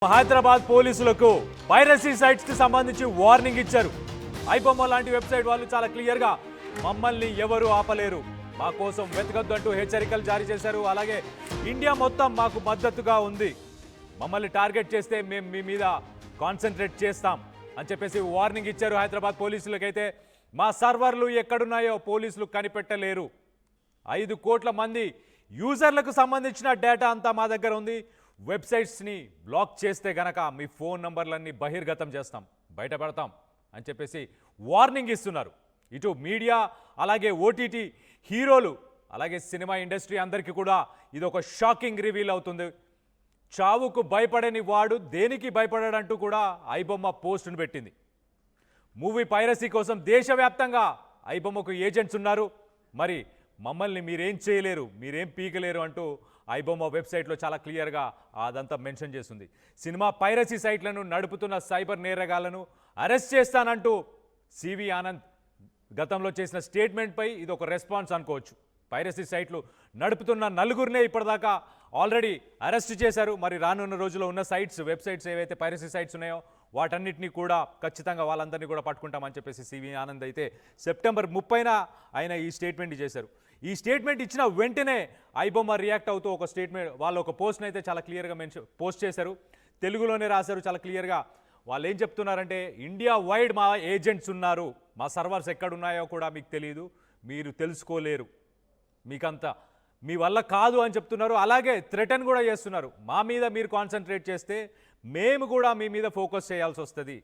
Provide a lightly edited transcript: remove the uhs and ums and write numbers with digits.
హైదరాబాద్ పోలీసులకు piracy sites కి సంబంధించి వార్నింగ్ ఇచ్చారు. ఐబొమ్మ లాంటి వెబ్సైట్ వాళ్ళు చాలా క్లియర్ గా మమ్మల్ని ఎవరు ఆపలేరు, మా కోసం వెతకద్దు అంటూ హెచ్చరికలు జారీ చేశారు. అలాగే ఇండియా మొత్తం మాకు మద్దతుగా ఉంది, మమ్మల్ని టార్గెట్ చేస్తే మేము మీ మీద కాన్సన్ట్రేట్ చేస్తాం అని చెప్పేసి వార్నింగ్ ఇచ్చారు. హైదరాబాద్ పోలీసులకైతే మా సర్వర్లు ఎక్కడున్నాయో పోలీసులు కనిపెట్టలేరు, 5 కోట్ల మంది యూజర్లకు సంబంధించిన డేటా అంతా మా దగ్గర ఉంది, వెబ్సైట్స్ని బ్లాక్ చేస్తే గనక మీ ఫోన్ నంబర్లన్నీ బహిర్గతం చేస్తాం, బయటపడతాం అని చెప్పేసి వార్నింగ్ ఇస్తున్నారు. ఇటు మీడియా అలాగే ఓటీటీ హీరోలు అలాగే సినిమా ఇండస్ట్రీ అందరికీ కూడా ఇది ఒక షాకింగ్ రివీల్ అవుతుంది. చావుకు భయపడని వాడు దేనికి భయపడాడంటూ కూడా ఐబొమ్మ పోస్టును పెట్టింది. మూవీ పైరసీ కోసం దేశవ్యాప్తంగా ఐబొమ్మకు ఏజెంట్స్ ఉన్నారు, మరి మమ్మల్ని మీరేం చేయలేరు, మీరేం పీకలేరు అంటూ ఐబొమ్మ వెబ్సైట్లో చాలా క్లియర్గా అదంతా మెన్షన్ చేస్తుంది. సినిమా పైరసీ సైట్లను నడుపుతున్న సైబర్ నేరగాళ్లను అరెస్ట్ చేస్తానంటూ సివి ఆనంద్ గతంలో చేసిన స్టేట్మెంట్పై ఇది ఒక రెస్పాన్స్ అనుకోవచ్చు. పైరసీ సైట్లు నడుపుతున్న నలుగురినే ఇప్పటిదాకా ఆల్రెడీ అరెస్ట్ చేశారు. మరి రానున్న రోజుల్లో ఉన్న వెబ్సైట్స్ ఏవైతే పైరసీ సైట్స్ ఉన్నాయో వాటన్నిటినీ కూడా ఖచ్చితంగా వాళ్ళందరినీ కూడా పట్టుకుంటామని చెప్పేసి సివి ఆనంద్ అయితే సెప్టెంబర్ 30న ఆయన ఈ స్టేట్మెంట్ చేశారు. ఈ స్టేట్మెంట్ ఇచ్చిన వెంటనే ఐబొమ్మ రియాక్ట్ అవుతూ ఒక స్టేట్మెంట్ వాళ్ళు ఒక పోస్ట్ని అయితే చాలా క్లియర్గా పోస్ట్ చేశారు. తెలుగులోనే రాశారు చాలా క్లియర్గా. వాళ్ళు ఏం చెప్తున్నారంటే, ఇండియా వైడ్ మా ఏజెంట్స్ ఉన్నారు, మా సర్వర్స్ ఎక్కడున్నాయో కూడా మీకు తెలియదు, మీరు తెలుసుకోలేరు, మీకంతా మీ వల్ల కాదు అని చెప్తున్నారు. అలాగే థ్రెటన్ కూడా చేస్తున్నారు, మా మీద మీరు కాన్సన్ట్రేట్ చేస్తే మేము కూడా మీ మీద ఫోకస్ చేయాల్సి వస్తుంది,